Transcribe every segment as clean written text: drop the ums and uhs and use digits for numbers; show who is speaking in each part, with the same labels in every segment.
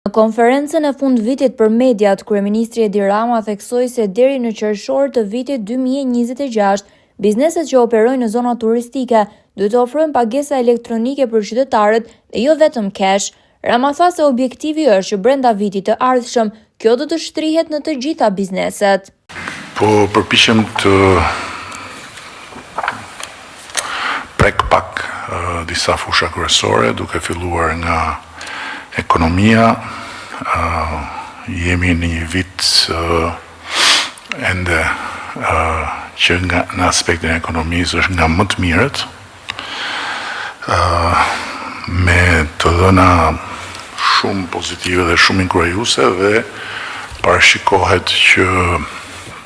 Speaker 1: Në konferencën e fund vitit për mediat, kryeministri Edi Rama theksoi se deri në qershor të vitit 2026, bizneset që operojnë në zona turistike duhet të ofrojnë pagesa elektronike për qytetarët dhe jo vetëm cash. Rama tha se objektivi është që brenda vitit të ardhshëm kjo do të shtrihet në të gjitha bizneset.
Speaker 2: Po përpiqem të prek pak disa fusha kryesore, duke filluar nga ekonomia. Jemi në një vit ende që në aspektin e ekonomisë është nga më të mirët, me të dhëna shumë pozitive dhe shumë inkurajuese, dhe parashikohet që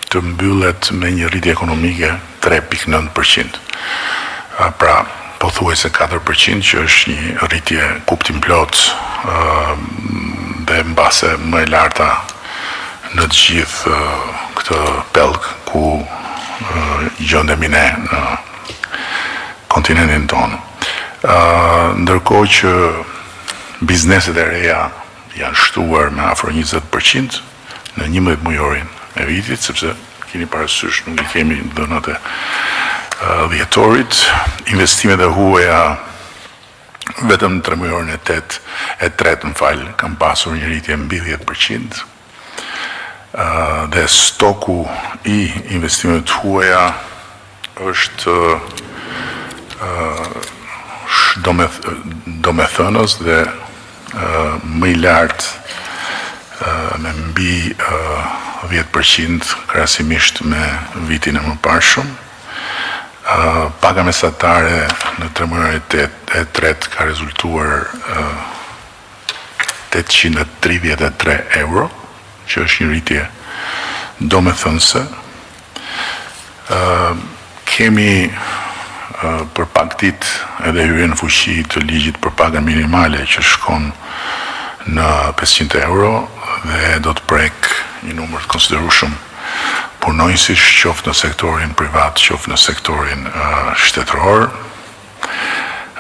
Speaker 2: të mbyllet me një rritje ekonomike 3.9%. Pra, pothuajse 4%, që është një rritje kuptim plot dhe mbase më e larta në të gjithë këtë pellg ku gjendemi ne në kontinentin tonë. Ndërkohë që bizneset e reja janë shtuar me afro 20% në 11 mujorin e vitit, sepse keni parasysh nuk i kemi dhënat e dhjetorit. Investimet e huaja vetëm në 3 mujorin e tretë kam pasur një rritje mbi 10%. Dhe stoku i investimeve të huaja është domethënës dhe më i lartë me mbi 10% krahasimisht me vitin e mëparshëm. Paga mesatare në 3 mujorin e tretë ka rezultuar 833 euro, që është një rritje domethënëse. Kemi për pak ditë edhe hyrjen në fuqi të ligjit për pagën minimale, që shkon në 500 euro dhe do të prek një numër të konsiderueshëm punonjësish, qoftë në sektorin privat, qoftë në sektorin shtetëror.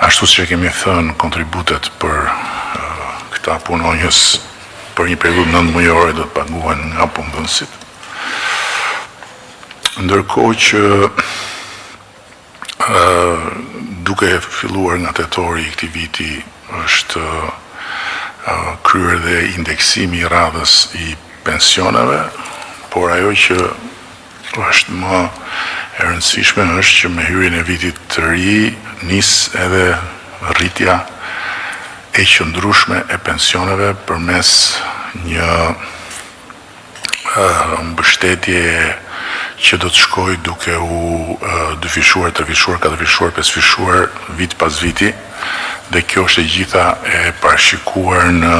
Speaker 2: Ashtu si kemi thënë, kontributet për këta punonjës për një periudhë 9 mujore do të paguhen nga punëdhënësit. Ndërkohë që duke filluar nga tetori i këtij viti është kryer dhe indeksimi i radhës i pensioneve, por ajo që është më e rëndësishme është që me hyrjen e vitit të ri nis edhe rritja e qëndrueshme e pensioneve përmes një mbështetje që do të shkojë duke u dyfishuar, trefishuar, katërfishuar, pesëfishuar vit pas viti, dhe kjo është e gjitha e parashikuar në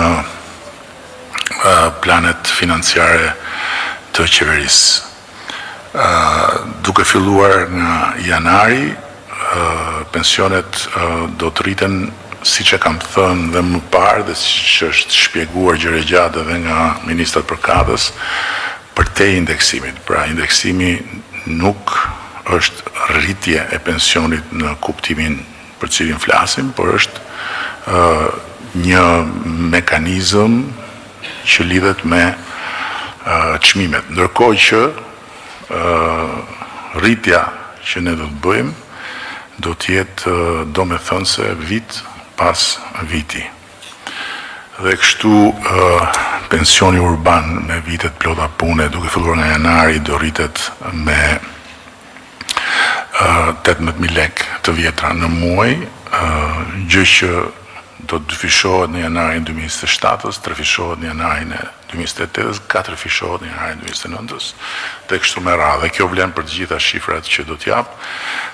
Speaker 2: planet financiare të qeverisë. Duke filluar nga janari, pensionet do të rriten, siç e kam thënë dhe më parë dhe siç është shpjeguar gjërëgjatë edhe nga ministrat përkatës, përtej indeksimit. Pra, indeksimi nuk është rritje e pensionit në kuptimin për cilin flasim, por është një mekanizëm që lidhet me çmimet. Ndërkohë që rritja që ne do të bëjmë do të jetë domethënëse vit pas viti. Dhe kështu pensioni urban me vitet plota pune, duke filluar nga janari, do rritet me 18.000 lek të vjetra në muaj, gjë që do të dyfishohet në janarin 2027, trefishohet në janarin e 2028, katërfishohet në janarin 2029, dhe kështu me radhë. Dhe kjo vlen për të gjitha shifrat që do t'jap.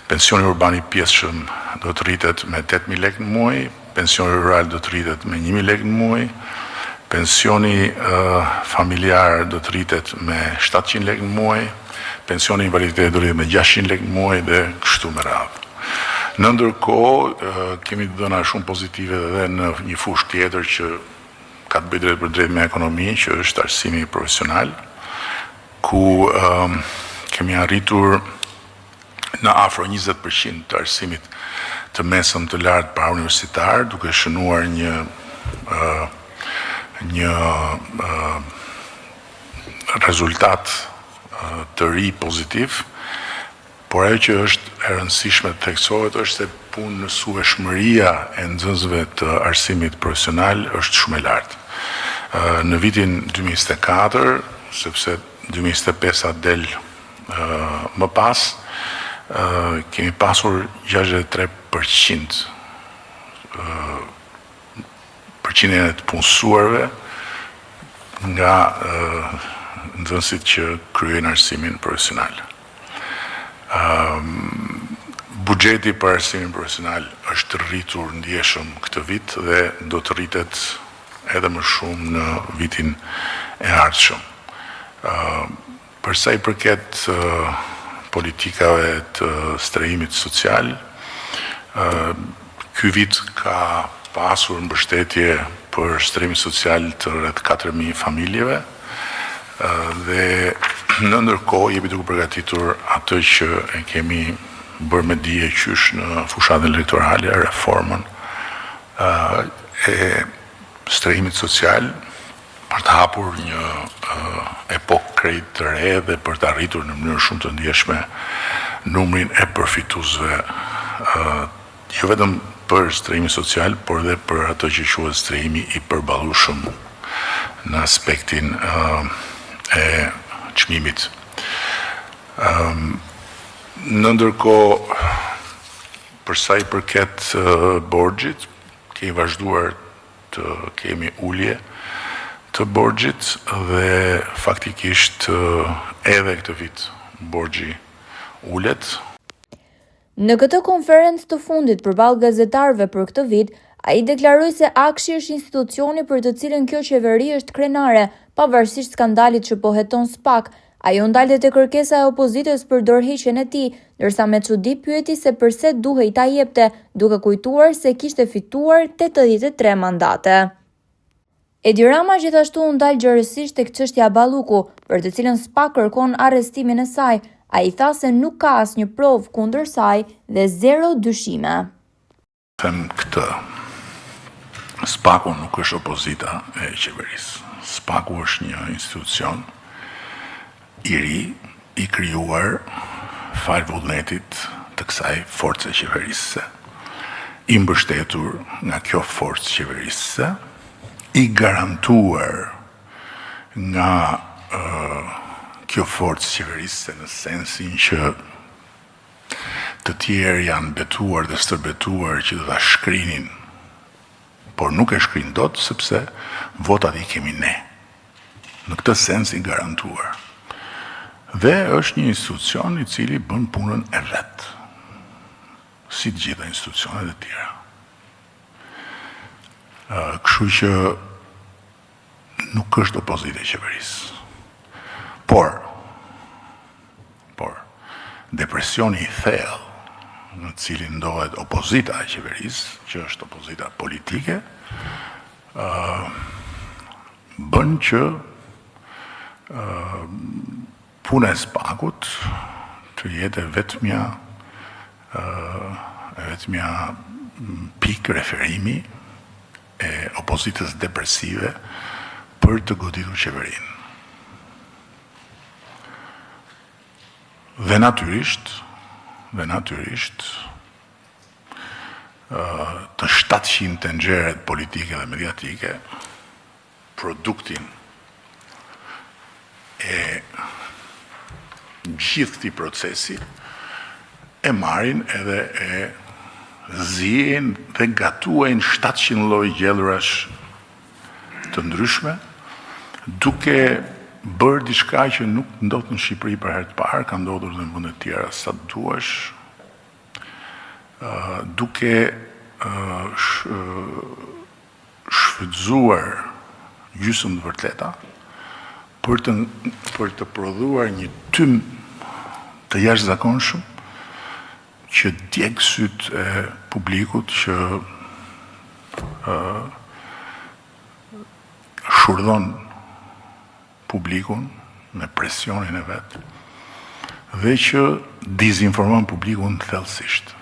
Speaker 2: Pensioni urban i pjesshëm do të rritet me 8.000 lek në muaj, pensioni rural do të rritet me 1.000 lek në muaj, pensioni familjar do të rritet me 700 lek në muaj, pensioni invaliditeti do rritet me 600 lek në muaj, dhe kështu me radhë. Në ndërkohë, kemi dhëna shumë pozitive dhe në një fushë tjetër që ka të bëjë drejt për drejt me ekonominë, që është arsimi profesional, ku kemi arritur në afro 20% të arsimit të mesëm të lartë para universitar, duke shënuar një rezultat të ri pozitiv, por ajo që është e rëndësishme të theksohet është se punësueshmëria e nxënësve të arsimit profesional është shumë e lartë. Në vitin 2024, sepse 2025 del më pas, kemi pasur 63% përqindjen e të punësuarve nga nxënësit që kryejnë arsimin profesional. Buxheti për arsimin profesional është rritur ndjeshëm këtë vit dhe do të rritet edhe më shumë në vitin e ardhshëm. Për sa i përket politikave të strehimit social, ky vit ka pasur mbështetje për strehim social të rreth 4.000 familjeve dhe në ndërkohë jemi duke përgatitur atë që e kemi bërë me dije qysh në fushatën elektorale, reformën e strehimit social për të hapur një epokë krejt të re dhe për të arritur në mënyrë shumë të ndjeshme numrin e përfituesve, jo vetëm për strehimin social, por dhe për ato që quhet strehimi i përballueshëm në aspektin e çmimit. Në ndërkohë, për sa i përket borxhit, kemi vazhduar të kemi ulje të borxhit dhe faktikisht edhe këtë vit borxhi ulet.
Speaker 1: Në këtë konferencë të fundit përballë gazetarëve për këtë vit, ai deklaroi se Akshi është institucioni për të cilën kjo qeveri është krenare, pavarësisht skandalit që po heton SPAK. Ajo ndalte te kërkesa e opozitës për dorëheqjen e tij, ndërsa me çudi pyeti se pse duhej ta jepte, duke kujtuar se kishte fituar 83 mandate. Edi Rama gjithashtu u ndal gjërësisht tek çështja Balluku, për të cilën SPAK kërkon arrestimin e saj. Ai tha se nuk ka asnjë provë kundër saj dhe zero dyshime.
Speaker 2: Them këtë. SPAK-u nuk është opozita e qeverisë. SPAK-u është një institucion i ri, i krijuar fal vullnetit të kësaj force qeverisëse, i mbështetur nga kjo forcë qeverisëse, i garantuar nga kjo forcë qeverisëse në sensin që të tjerë janë betuar dhe stërbetuar që do ta shkrinin, por nuk e shkrin dot sepse votat i kemi ne. Në këtë sens i garantuar. Dhe është një institucion i cili bën punën e vet, si të gjitha institucionet e tjera. Kështu që nuk është opozitë e qeverisë. Por, depresioni i thellë në cilin ndodhet opozita e qeverisë, që është opozita politike, bën që puna e SPAK-ut të jetë vetmja pikë referimi e opozitës depresive për të goditur qeverinë. Dhe natyrisht, të 700 tenxheret politike dhe mediatike, produktin e gjithë këtij procesi e marrin edhe e zihen dhe gatuajnë 700 lloj gjellërash të ndryshme, duke bërë diçka që nuk ndodh në Shqipëri për herë të parë, ka ndodhur në vende të tjera sa duash, duke shfrytzuar gjysmë të vërteta për të prodhuar një tym të jashtëzakonshëm që djeg syt e publikut, që shurdhon publikun me presionin e vet dhe që dizinformon publikun thellësisht.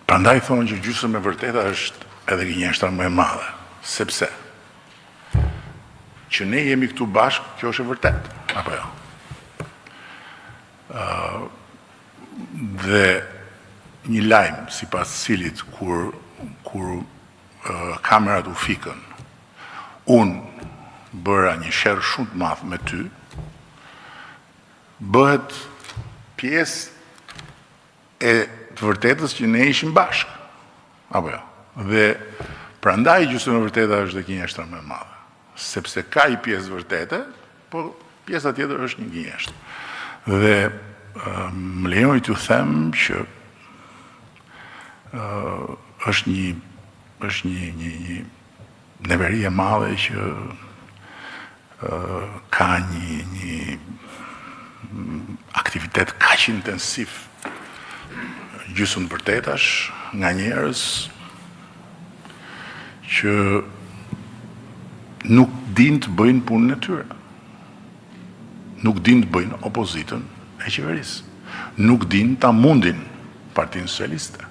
Speaker 2: Prandaj thonë që gjysmë e vërteta është edhe gënjeshtra më e madhe, sepse që ne jemi këtu bashkë, kjo është e vërtet, apo jo? Dhe një lajm sipas cilit kur kamerat u fikën, unë bëra një sherr shumë të madh me ty, bëhet pjesë e të vërtetës që ne ishim bashkë, apo jo? Dhe prandaj gjysmë e vërteta është dhe gënjeshtra më e madhe, sepse ka i pjesë vërtete, po pjesa tjetër është një gënjeshtër. Dhe më lejoni t'ju them që është një neveri e madhe që ka një aktivitet kaq intensiv gjysmë vërtetash nga njerëz që nuk din të bëjnë punën e tyre. Nuk din të bëjnë opozitën e qeverisë. Nuk din ta mundin Partinë Socialiste.